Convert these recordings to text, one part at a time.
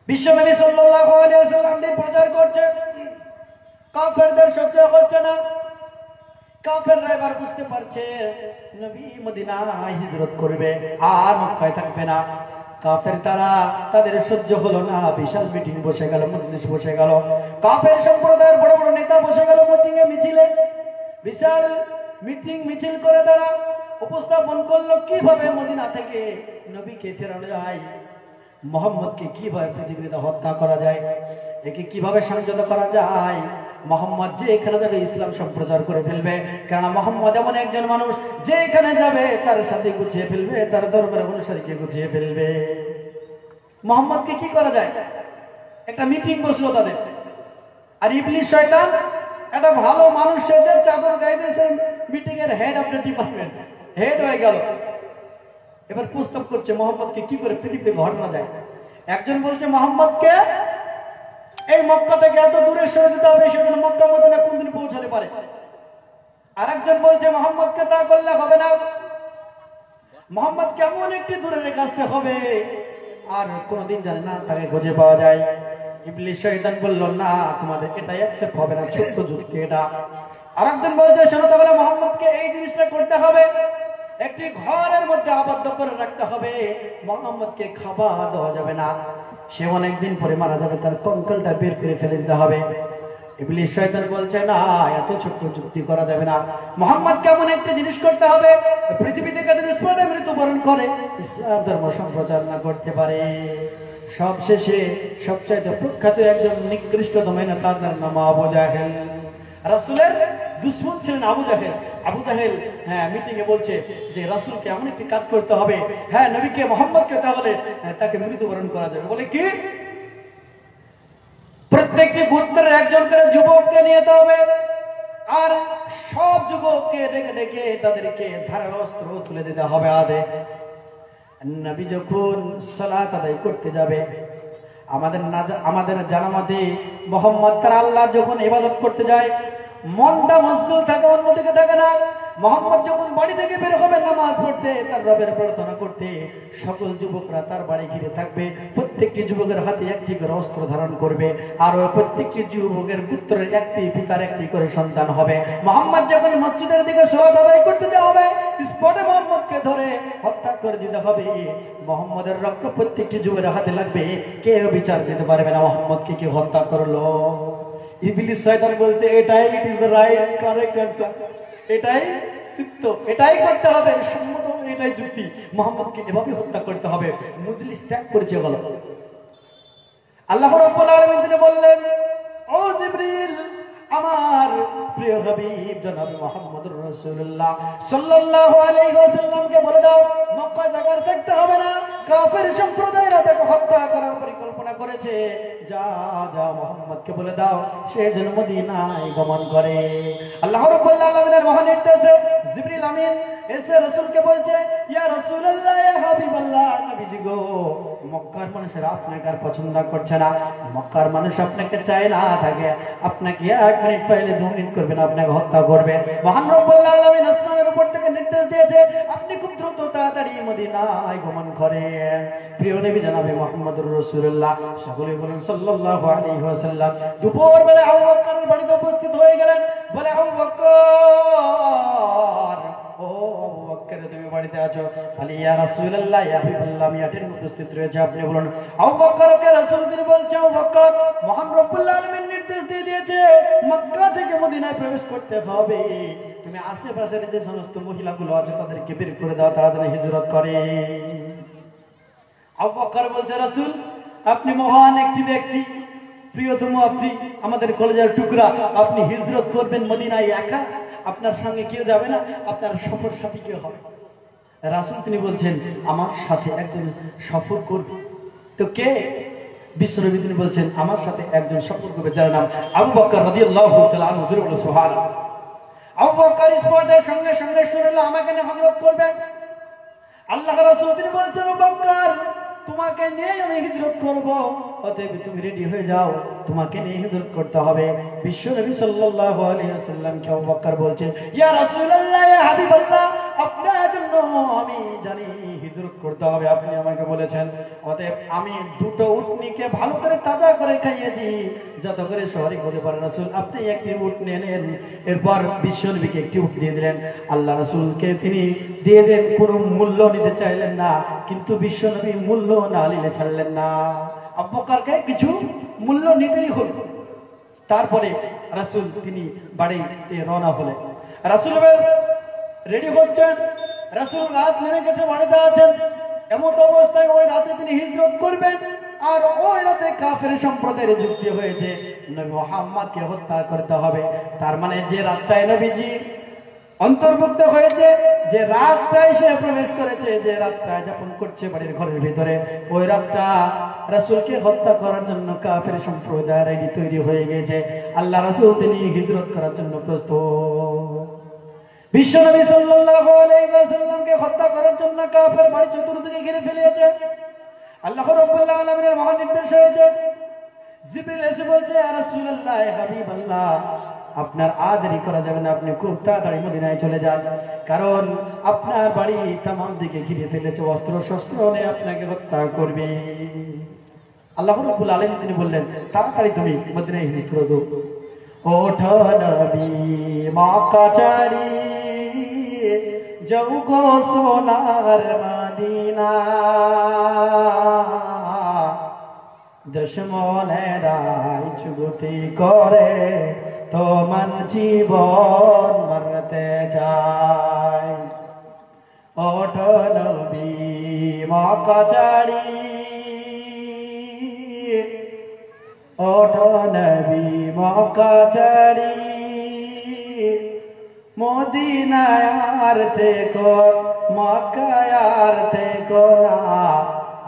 বিশ্বনবী সাল্লাল্লাহু আলাইহি ওয়াসাল্লাম দিন প্রচার করছে, কাফেরদের সহ্য হচ্ছে না। কাফেররা এবার বুঝতে পারছে নবী মদিনায় হিজরত করবে, আর মক্কায় থাকবে না। কাফের তারা তাদের সহ্য হলো না, বিশাল মিটিং বসে গেল, মজলিস বসে গেল। কাফের সম্প্রদায়ের বড় বড় নেতা বসে গেল মিটিংয়ে, মিছিলে, বিশাল মিছিল করে তারা উপস্থাপন করলো কিভাবে মদিনা থেকে নবীকে ফেরানো যায়, মোহাম্মদকে কিভাবে পৃথিবীতে হত্যা করা যায়, একে কিভাবে সংযত করা যায়। মোহাম্মদ যে এখানে যাবে ইসলাম সম্প্রচার করে ফেলবে, কেননা মোহাম্মদ এমন একজন মানুষ যে এখানে যাবে তার সাথে গুছিয়ে ফেলবে, তার ধর্মের অনুসারীকে গুছিয়ে ফেলবে। মোহাম্মদকে কি করা যায়? একটা মিটিং বসলো তাদের, আর ইবলিস শয়তান একটা ভালো মানুষ সেজে চাদর গায়ে দিয়েছে, মিটিং এর head of the department, head হয়ে গেল। এবার প্রস্তাব করছে মোহাম্মদকে কি করে পৃথিবীতে ঘটানো যায়। একজন বলছে মোহাম্মদকে এই মক্কা থেকে এত দূরে সরে যেতে হবে, সেজন্য মক্কা মদিনা কোনদিন পৌঁছাতে পারে। আরেকজন বলছে মোহাম্মদকে তা করলে হবে না, মোহাম্মদ কেমন একটি দূরে রেখে আসতে হবে, আর কোনদিন জানে না তাকে খুঁজে পাওয়া যায়। ইবলিস শয়তান বলল না, তোমাদের এটা অ্যাকসেপ্ট হবে না, ছোট্ট যুক্তি এটা। আরেকজন বলছে শোনো, তাহলে মোহাম্মদকে এই জিনিসটা করতে হবে, একটি ঘরের মধ্যে আবদ্ধ করে রাখতে হবে, মোহাম্মদকে খাবার দেওয়া যাবে না, সে অনেকদিন পরে মারা যাবে, তার কঙ্কালটা বের করে ফেলে দিতে হবে। ইবলিস শয়তান বলছে না, এত ছোট্ট যুক্তি করা যাবে না, মোহাম্মদকে এমন একটা জিনিস করতে হবে পৃথিবী থেকে যদি স্পটে মৃত্যুবরণ করে ইসলাম ধর্ম সম্প্রচার না করতে পারে। সবশেষে সবচাইতে প্রখ্যাত একজন নিকৃষ্টতম নেতা, তার নাম আবু জাহেল। রাসূলের দুশমন ছিলেন আবু জাহেল। আবু জাহেল মিটিং এ বলছে যে রাসূলকে এমন একটি কাজ করতে হবে, নবীকে মোহাম্মদকে তাহলে তাকে মৃত্যুবরণ করা যাবে। বলে কি? প্রত্যেকটি গোত্রের একজন করে যুবককে নিয়ে যেতে হবে, আর সব যুবককে ডেকে ডেকে তাদেরকে ধারালো অস্ত্র তুলে দিতে হবে হাতে। নবী যখন সালাত আদায় করতে যাবে, আমাদের জানা মতে মোহাম্মদ তার আল্লাহ যখন ইবাদত করতে যায় মনটা মশগুল থাকে, অন্যদিকে থাকে না। মোহাম্মদ যখন বাড়ি থেকে বের হবে নামাজ পড়তে, তার রবের প্রার্থনা করতে, সকল যুবকরা তার বাড়ি ঘিরে থাকবে, প্রত্যেকটি যুবকের হাতে একটি করে অস্ত্র ধারণ করবে, আর প্রত্যেকটি যুবকের পুত্রের একটি পিতার একটি করে সন্তান হবে। মোহাম্মদ যখন মসজিদের দিকে সালাত আদায় করতে যাওয়া হবে, স্পটে মোহাম্মদকে ধরে হত্যা করে দিতে হবে। মোহাম্মদের রক্ত প্রত্যেকটি যুবকের হাতে লাগবে, কেউ বিচার দিতে পারবে না মোহাম্মদকে কেউ হত্যা করলো। ইবলিস শয়তান বলছে এটাই it is the right correct answer, এটাই সত্য, এটাই করতে হবে, সম্মত এটাই যুক্তি, মোহাম্মদকে এভাবে হত্যা করতে হবে। মজলিস ত্যাগ করেছে গেল। আল্লাহ রাব্বুল আলামিন তিনি বললেন, ও জিবরিল, আমার প্রিয় হাবিব জনাব মুহাম্মদুর রাসূলুল্লাহ সাল্লাল্লাহু আলাইহি ওয়াসাল্লামকে বলে দাও মক্কা জায়গার থাকতে হবে না, কাফের সম্প্রদায়রা তাকে হত্যা করার পরিকল্পনা করেছে, যা যা মুহাম্মদকে বলে দাও সে যেন মদিনায় গমন করে। আল্লাহ রাব্বুল আলামিনের মহান নির্দেশে জিবরিল আমিন এসে রাসূলকে বলছে, ইয়া রাসূলুল্লাহ, ইয়া হাবিবাল্লাহ, নবীজি গো, মক্কার মানুষেরা আপনাকে আর পছন্দ করছে না, মক্কার মানুষ আপনাকে চায় না, থাকে আপনাকে 1 মিনিট পাইলে 2 মিনিট করবেন, আপনাকে হত্যা করবে। মহান রব্বুল আলামিন আসমানের উপর থেকে নির্দেশ দিয়েছে আপনি খুব দ্রুত তাড়াতাড়ি মদিনায় গমন করেন। প্রিয় নবী জনাবে মুহাম্মদুর রাসূলুল্লাহ সকলে বলেন সাল্লাল্লাহু আলাইহি ওয়াসাল্লাম দুপুর বেলা আবু বকরের বাড়িতে উপস্থিত হয়ে গেলেন। বলে আবু বকর, ও আবু বকর তুমি বাড়িতে আছো? বলে ইয়া রাসূলুল্লাহ, ইয়া হাবিবাল্লাহ, আমি আটেন উপস্থিত রয়েছে, আপনি বলুন। আবু বকরকে রাসূল তিনি বলছে, আবু বকর, মহান রব্বুল আলামিন নির্দেশ দিয়ে দিয়েছে মক্কা থেকে মদিনায় প্রবেশ করতে হবে, তুমি আশেপাশের যে সমস্ত মহিলাগুলো আছে তাদেরকে বের করে দাও, তারা যেন হিজরত করে। আবু বকর বলছে, রাসূল আপনি মহান একটি ব্যক্তি, প্রিয়তম আপনি আমাদের কলেজের টুকরা, আপনি হিজরত করবেন মদিনায় একা, আপনার সঙ্গে কেউ যাবে না, আপনার সফর সাথী কেউ হবে? রাসূল তিনি বলছেন আমার সাথে একজন সফর করবে। তো কে? বিশ্বনবী তিনি বলছেন আমার সাথে একজন সফর করবে যার নাম আবু বকর রাদিয়াল্লাহু তাআলা আনহু। জোরে বলো সুবহানাল্লাহ। আবু বকর স্পটের সঙ্গে সঙ্গে শুনল আমাকে নিয়ে হিজরত করবে। আল্লাহ রাসূল তিনি বলছেন, আবু বকর তোমাকে নিয়ে আমি হিজরত করব, অতএব তুমি রেডি হয়ে যাও, তোমাকে নিয়ে হিজরত করতে হবে। বিশ্বনবী সাল্লাল্লাহু আলাইহি ওয়াসাল্লামকে আবু বকর বলছেন, ইয়া রাসূলুল্লাহ, ইয়া হাবিবাল্লাহ, আপনার জন্য আমি জানি হিজরত করতে হবে, আপনি আমাকে বলেছেন। অতএব আমি দুটো উটনিকে ভালো করে তাজা করে খাইয়েছি যাতে করে সহজে হতে পারে। রাসূল আপনি একটি উট নিয়ে নেন। এরপর বিশ্বনবীকে একটি উট দিয়ে দিলেন। আল্লাহ রাসূলকে তিনি দিয়ে দেন, কোনো মূল্য নিতে চাইলেন না, কিন্তু বিশ্বনবী মূল্য না নিলে ছাড়লেন না। আবু বকরকে কিছু মূল্য নিতেই হলো। তারপরে রাসূল তিনি বাড়িতে রওনা হলেন। রাসূল রেডি হচ্ছেন, রাসূল রাত নেমে গেছে, বাড়িতে আছেন। এমত অবস্থায় ওই রাতে তিনি হিজরত করবেন, আর ওই রাতে কাফের সম্প্রদায়ের যুক্তি হয়েছে নবী মুহাম্মদকে হত্যা করতে হবে। তার মানে যে রাতটায় নবীজি অন্তর্ভুক্ত হয়েছে, যে রাতটায় সে প্রবেশ করেছে, যে রাতটা যাপন করছে বাড়ির ঘরের ভিতরে, ওই রাতটা রাসূলকে হত্যা করার জন্য কাফের সম্প্রদায় রেডি তৈরি হয়ে গেছে। আল্লাহ রাসূল তিনি হিজরত করার জন্য প্রস্তুত। বিশ্বনবী সাল্লাল্লাহু আলাইহি ওয়াসাল্লামকে হত্যা করার জন্য কাফের বাড়ি চতুর্দিকে ঘিরে ফেলেছে। আল্লাহ রাব্বুল আলামিনের মহা নির্দেশ হয়েছে। জিবরিল এসে বলছে, ইয়া রাসূলুল্লাহ, হাবিবাল্লাহ, আপনার আর দেরি করা যাবে না, আপনি খুব তাড়াতাড়ি মদিনায় চলে যান, কারণ আপনার বাড়ি তামাম দিকে ঘিরে ফেলেছে, অস্ত্র শস্ত্র নিয়ে আপনাকে হত্যা করবে। আল্লাহ রাব্বুল আলামিন তিনি বললেন, তাড়াতাড়ি তুমি মদিনায় হিজরত করো। ওঠো নবী মক্কা ছাড়ি, যাও গো সোনার মদিনা, দুশমনেরা যুগতি করে তোমার জীবন মরতে যায়। ওঠো নবী মক্কা ছাড়ি, ওঠো নবী মক্কা ছাড়ি, মদিনায় আর থেকো, মক্কায় আর থেকো না,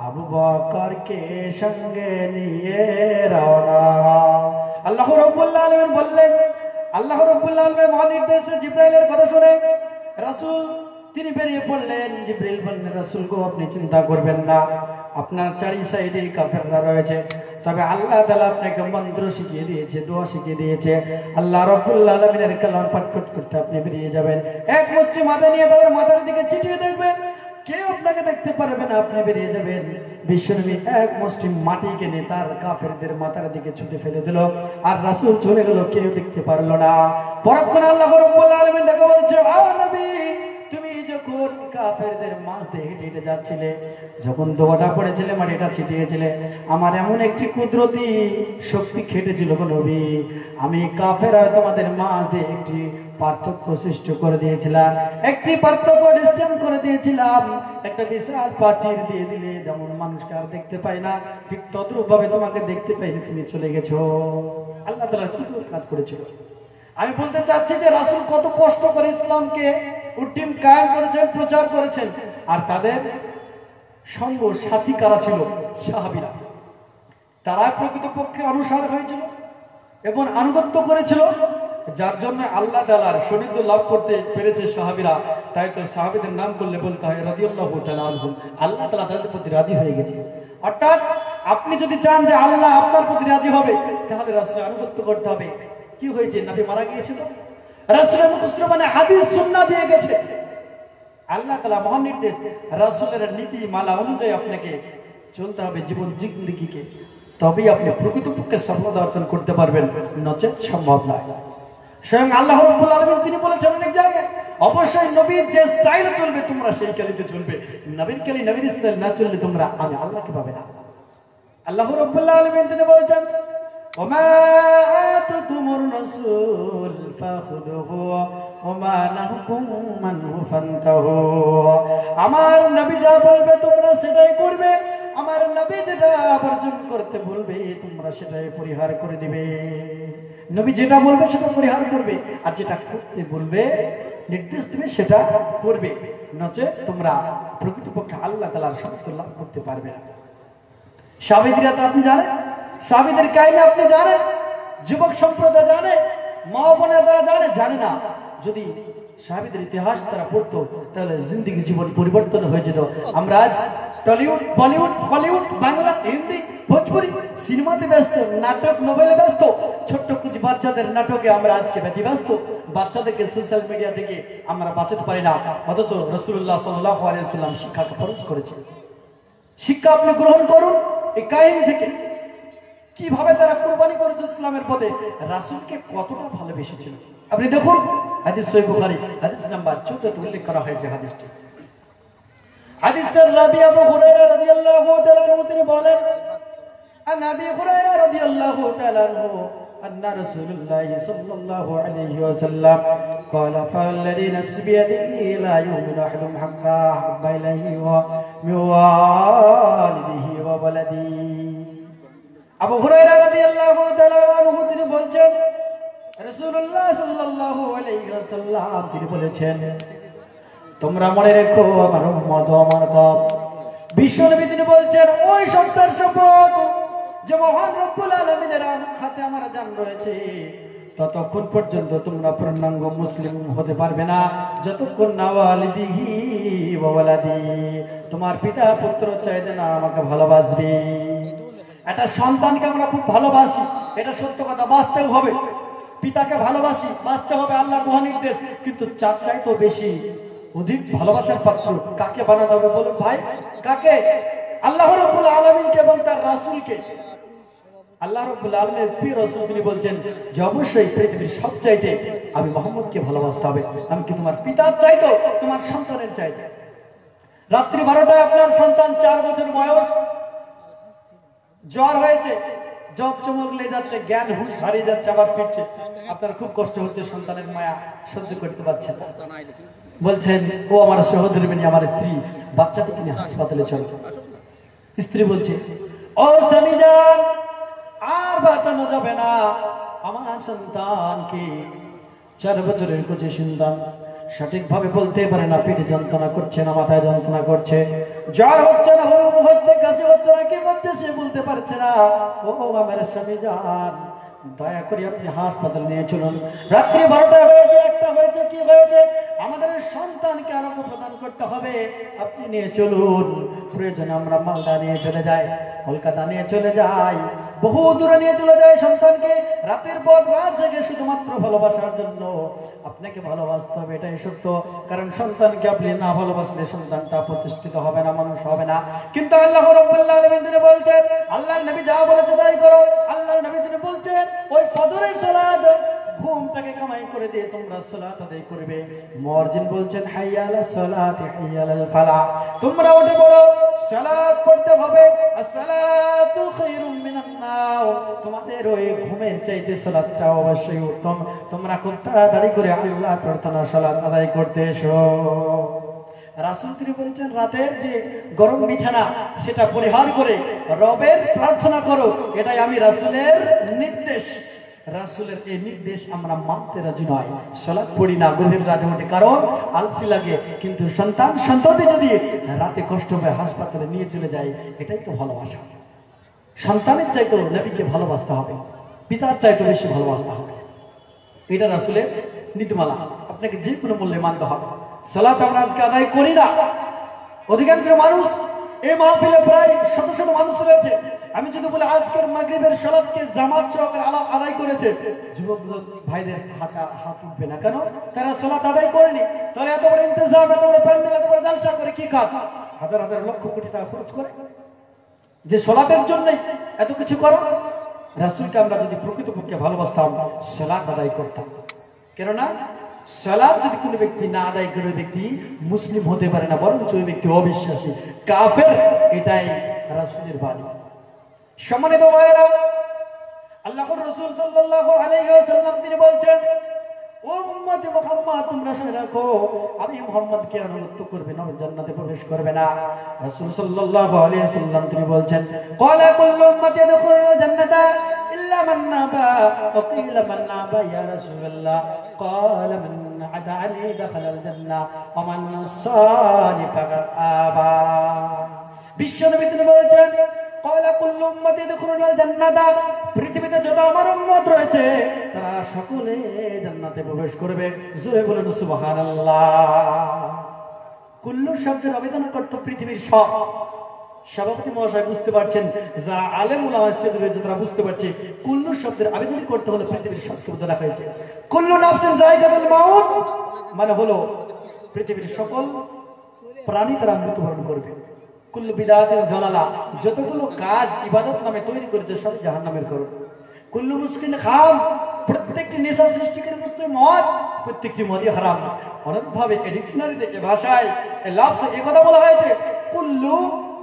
আবু বকরকে সঙ্গে নিয়ে রওনা। আল্লাহ রাব্বুল আলামিন বললেন, আল্লাহ রাব্বুল আলামিন মহানির্দেশে জিবরাইলের কথা শুনে রাসূল তিনি বেরিয়ে পড়লেন। জিবরাইল বললেন, রাসূল গো, আপনি চিন্তা করবেন না, আপনার চারি সাইডে কাফেররা রয়েছে, তবে আল্লাহ তাআলা আপনাকে মন্ত্র শিখিয়ে দিয়েছে, দোয়া শিখিয়ে দিয়েছে। আল্লাহ রাব্বুল আলামিনের কালাম পাঠ করতে আপনি বেরিয়ে যাবেন, এক মুষ্টি মাথা নিয়ে তাদের মাথার দিকে ছিটিয়ে দেখবেন, কেউ আপনাকে দেখতে পারবে না, আপনি বেরিয়ে যাবেন। বিশ্বনবী এক মুষ্টি মাটি কিনে তার কাফেরদের মাথার দিকে ছুটে ফেলে দিল, আর রাসূল চলে গেল, কেউ দেখতে পারলো না। পরক্ষণে আল্লাহ রাব্বুল আলামিন ডেকে বলছে, ও নবী, তুমি যখন কাফেরদের মাঝ দিয়ে হেঁটে হেঁটে যাচ্ছিলে, যখন দোয়াটা পড়েছিলে, মাটিটা ছিটিয়েছিলে, আমার এমন একটি কুদরতি শক্তি খেটেছিল গো নবী, আমি কাফের আর তোমাদের মাঝ দিয়ে একটি পার্থক্য সৃষ্টি করে দিয়েছিলাম, একটি পার্থক্য ডিস্টেন্স করে দিয়েছিলাম, একটা বিশাল প্রাচীর দিয়ে দিলে যেমন মানুষকে আর দেখতে পাই না, ঠিক তদ্রূপ ভাবে তোমাকে দেখতে পাইনি, তুমি চলে গেছো। আল্লাহ তাআলা কি কাজ করেছিল। আমি বলতে চাচ্ছি যে রাসূল কত কষ্ট করে ইসলামকে উদ্দিন কায়েম করেছেন, প্রচার করেছেন, আর তাদের সঙ্গ সাথী কারা ছিল? সাহাবীরা। তারা প্রকৃতপক্ষে অনুসার হয়েছিল এবং আনুগত্য করেছিল, যার জন্য আল্লাহ তাআলার সান্নিধ্য লাভ করতে পেরেছে সাহাবীরা। তাই তো সাহাবীদের নাম করলে বলতে হয় রাদিয়াল্লাহু তাআলা আনহুম, আল্লাহ তাআলা তাদের প্রতি রাজি হয়ে গেছে। অর্থাৎ আপনি যদি চান যে আল্লাহ আপনার প্রতি রাজি হবে, তাহলে রাসূলের আনুগত্য করতে হবে। কি হয়েছে? নবী মারা গিয়েছিল, রাসূলের মুখস্থ মানে হাদিস সুন্নাহ দিয়ে গেছে। আল্লাহ তাআলা মহান নির্দেশ, রাসূলের নীতি মালা অনুযায়ী আপনাকে চলতে হবে জীবন জিন্দেগিকে, তবেই আপনি প্রকৃতপক্ষে সফলতা অর্জন করতে পারবেন, নচেত সম্ভব নয়। স্বয়ং আল্লাহ রাব্বুল আলামিন তিনি বলেছেন অনেক জায়গায়, অবশ্যই নবীর যে স্টাইলে চলবে তোমরা সেই কালিতে চলবে, নবীর কালি নবীর স্টাইল না চললে তোমরা আমি আল্লাহকে পাবে না। আল্লাহ রাব্বুল আলামিন তিনি বলেছেন, ওমা আতাকুমুর রাসূল ফাখুযুহু ওমা নাহকুম মানহু ফান্তাহু, আমার নবী যা বলবে তোমরা সেটাই করবে, আমার নবী যেটা বর্জন করতে বলবে তোমরা সেটাই পরিহার করে দিবে। নবী যেটা বলবে সেটা পরিহার করবে, আর যেটা করতে বলবে নির্দেশ দিবে সেটা করবে, নচেত তোমরা প্রকৃতপক্ষে আল্লাহ তাআলার সান্নিধ্য লাভ করতে পারবে না। সাহাবীরা তো আপনি জানেন, সাহাবীদের কাহিনী আপনি জানেন, যুবক সম্প্রদায় জানে, মা বোনেরা জানে, জানে না। যদি সাহাবীদের ইতিহাস তারা পড়তো, তাহলে জিন্দেগি জীবন পরিবর্তন হয়ে যেত। আমরা আজ টলিউড, বলিউড, হলিউড, বাংলা, হিন্দি, ভোজপুরি সিনেমাতে ব্যস্ত, নাটক নোবেলে ব্যস্ত, ছোট্ট কুচি বাচ্চাদের নাটকে আমরা আজকে ব্যতিব্যস্ত। বাচ্চাদেরকে সোশ্যাল মিডিয়া থেকে আমরা বাঁচাতে পারি না, অথচ রাসূলুল্লাহ সাল্লাল্লাহু আলাইহি ওয়াসাল্লাম শিক্ষাকে ফরজ করেছেন। শিক্ষা আপনি গ্রহণ করুন এই কাহিনী থেকে, কিভাবে তারা কুরবানি করেছে ইসলামের পথে, রাসূলকে কতটা ভালোবেসেছিল আপনি দেখুন। হাদিস সহিহ বুখারী হাদিস নাম্বার 14 উল্লেখ করা হয়েছে হাদিসটি। হাদিসের রাবী আবু হুরায়রা রাদিয়াল্লাহু তাআলা আনহু তিনি বলেন, আন আবি হুরায়রা রাদিয়াল্লাহু তাআলা আনহু আন্না রাসূলুল্লাহ সাল্লাল্লাহু আলাইহি ওয়াসাল্লাম قال فالذي نفسي بيده لا يؤمن أحدهم حتى أحب إليه من والده وولده। আবু হুরায়রা রাদিয়াল্লাহু তাআলা আনহু তিনি বলছেন, রাসূলুল্লাহ সাল্লাল্লাহু আলাইহি ওয়াসাল্লাম তিনি বলেছেন, তোমরা মনে রেখো আমার উম্মত আমার বাপ। বিশ্বনবী তিনি বলছেন, ওই সত্তার শপথ যে মহান রব্বুল আলামিনের হাতে আমার জান রয়েছে, ততক্ষণ পর্যন্ত তোমরা পূর্ণাঙ্গ মুসলিম হতে পারবে না যতক্ষণ না ওয়ালিদিহি ওয়া ওয়ালাদি, তোমার পিতা পুত্র চাইতে না আমাকে ভালোবাসবে। একটা সন্তানকে আমরা খুব ভালোবাসি, এটা সত্য কথা, বাঁচতে হবে। পিতাকে ভালোবাসি, বাঁচতে হবে, আল্লাহর মহানির্দেশ। কিন্তু চার চাইতে বেশি অধিক ভালোবাসার পাত্র কাকে বানাতে হবে বলুন ভাই? কাকে? আল্লাহ রাব্বুল আলামিনকে এবং তার রাসূলকে। আল্লাহ রাব্বুল আলামিনের প্রিয় রাসূল তিনি বলছেন যে অবশ্যই পৃথিবীর সবচাইতে আমি মুহাম্মদকে ভালোবাসতে হবে। আমি কি তোমার পিতার চাইতো, তোমার সন্তানের চাইতো? রাত্রি 12টায় আপনার সন্তান 4 বছর বয়স, জ্বর হয়েছে, জ্বর চমকলে যাচ্ছে, জ্ঞান হুঁশ হারিয়ে যাচ্ছে, আবার ফিরছে, আপনার খুব কষ্ট হচ্ছে, সন্তানের মায়া সহ্য করতে পারছে না। বলছেন, ও আমার সহধর্মিণী, আমার স্ত্রী, বাচ্চাটিকে নিয়ে হাসপাতালে চলো। স্ত্রী বলছে, ও স্বামী যান, আর বাঁচানো যাবে না, আমার সন্তানকে 4 বছরের কুচি সন্তান, সঠিকভাবে বলতে পারে না, পেটে যন্ত্রণা করছে না, মাথায় যন্ত্রণা করছে, জ্বর হচ্ছে না, হুম হচ্ছে, কাশি হচ্ছে না, কি হচ্ছে সে বলতে পারছে না। ও আমার স্বামী যান, দয়া করে আপনি হাসপাতালে নিয়ে চলুন। রাত্রি 12টা হয়েছে, 1টা হয়েছে, কি হয়েছে, আমাদের সন্তানকে আরোগ্য প্রদান করতে হবে, আপনি নিয়ে চলুন। প্রয়োজনে আমরা মালদা নিয়ে চলে যাই, কলকাতা নিয়ে চলে যাই, বহু দূরে নিয়ে চলে যায় সন্তানকে। রাতের পর রাত জেগে শুধুমাত্র ভালোবাসার জন্য। আপনাকে ভালোবাসতে হবে, এটাই সত্য। কারণ সন্তানকে আপনি না ভালোবাসলে সন্তানটা প্রতিষ্ঠিত হবে না, মানুষ হবে না। কিন্তু আল্লাহ রাব্বুল আলামিন তিনি বলছেন, আল্লাহর নবী যা বলেছে তাই করো। আল্লাহর নবী তিনি বলছেন, ওই ফজরের সালাত, ঘুমটাকে কামাই করে দিয়ে তোমরা সালাত আদায় করবে। মুয়াজ্জিন বলছেন, হাইয়া আলাস সালাত হাইয়া আলাল ফালাহ, তোমরা উঠে পড়ো, সালাত পড়তে হবে। আসসালাতু খায়রুম মিনান নাও, তোমাদের ওই ঘুমের চাইতে সালাতটা অবশ্যই উত্তম। তোমরা খুব তাড়াতাড়ি করে আল্লাহর প্রার্থনা সালাত আদায় করতে এসো। রাসূল তিনি বলছেন, রাতের যে গরম বিছানা সেটা পরিহার করে রবের প্রার্থনা করো, এটাই আমি রাসূলের নির্দেশ। রাসূলের এই নির্দেশ আমরা মানতে রাজি নয়, সালাত পড়ি না, গভীর রাতে উঠে, কারণ আলসি লাগে। কিন্তু সন্তান সন্ততি যদি রাতে কষ্ট পায় হাসপাতালে নিয়ে চলে যায়, এটাই তো ভালোবাসা। সন্তানের চাইতে নবীকে ভালোবাসতে হবে, পিতার চাইতে বেশি ভালোবাসতে হবে। এটা রাসূলের নীতিমালা, আপনাকে যে কোনো মূল্যে মানতে হবে। সালাত আমরা আজকে আদায় করি না। অধিকাংশ মানুষ, এই মাহফিলে প্রায় শত শত মানুষ রয়েছে, আমি যদি বলি আজকের মাগরিবের সালাতকে জামাত সহকারে আদায় করেছে, যুবক ভাইদের হাত উঠবে না। কেন? তারা সালাত আদায় করেনি। তাহলে এত বড় ইন্তজাম, এত বড় প্যান্ডেল, এত বড় জালসা করে কি কাজ? হাজার হাজার লক্ষ কোটি টাকা খরচ করে যে সালাতের জন্য এত কিছু করো। রাসূলকে আমরা যদি প্রকৃতপক্ষে ভালোবাসতাম, সালাত আদায় করতাম। কেননা সালাত যদি কোনো ব্যক্তি না আদায় করে, ব্যক্তি মুসলিম হতে পারে না, বরঞ্চ ওই ব্যক্তি অবিশ্বাসী, কাফের। এটাই রাসূলের বাণী। সম্মানিত ভাইয়েরা, আল্লাহর রাসূল সাল্লাল্লাহু আলাইহি ওয়াসাল্লাম তিনি বলছেন, ও উম্মতে মুহাম্মদ, তোমরা শুনে রাখো, আমি মুহাম্মদকে অনুগত করবে না, জান্নাতে প্রবেশ করবে না। রাসূল সাল্লাল্লাহু আলাইহি ওয়াসাল্লাম তিনি বলছেন, ক্বালা কুল্লু উম্মতি ইয়াদখুলুল জান্নাতা ইল্লা মান নাবা। ওয়া কিলা মান নাবা ইয়া রাসূলুল্লাহ? ক্বালা মান আদানি দাখালাল জান্নাহ ওয়া মান আসানি ফাকাদ আবা। বিশ্বনবী তিনি বলছেন, ক্বালা কুল্লু উম্মতি ইয়াদখুলুনাল জান্নাতা, পৃথিবীতে যত আমার উম্মত রয়েছে তারা সকলে জান্নাতে প্রবেশ করবে। জোরে বলুন সুবহানাল্লাহ। কুল্লু শব্দের আবেদন করতে পৃথিবীর সব। সভাপতি মহাশয় বুঝতে পারছেন, যারা আলেম উলামা স্টেজে রয়েছে তারা বুঝতে পারছে কুল্লু শব্দের আবেদন করতে হলে পৃথিবীর সবকে বোঝা রাখা হয়েছে। কুল্লু নাফসিন যায়কাতুল মাউত মানে হলো পৃথিবীর সকল প্রাণী তারা মৃত্যুবরণ করবে। কুল্লু বিদআতিন জালালা, যতগুলো কাজ ইবাদত নামে তৈরি করেছে সব জাহান্নামের করবে। কুল্লু মুসকিন খাম, প্রত্যেকটি নেশা সৃষ্টিকারী বস্তুর মদ, প্রত্যেকটি মদই হারাম। অনেকভাবে ডিকশনারিতে এ ভাষায় এ লফজে এই কথা বলা হয়েছে কুল্লু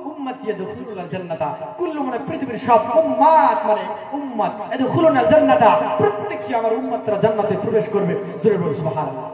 উম্মতি ইয়াদখুলুনাল জান্নাতা। কুল্লু মানে পৃথিবীর সব, উম্মাত মানে উম্মত, ইয়াদখুলুনাল জান্নাতা প্রত্যেকটি আমার উম্মতরা জান্নাতে প্রবেশ করবে। জোরে বলুন সুবহানাল্লাহ।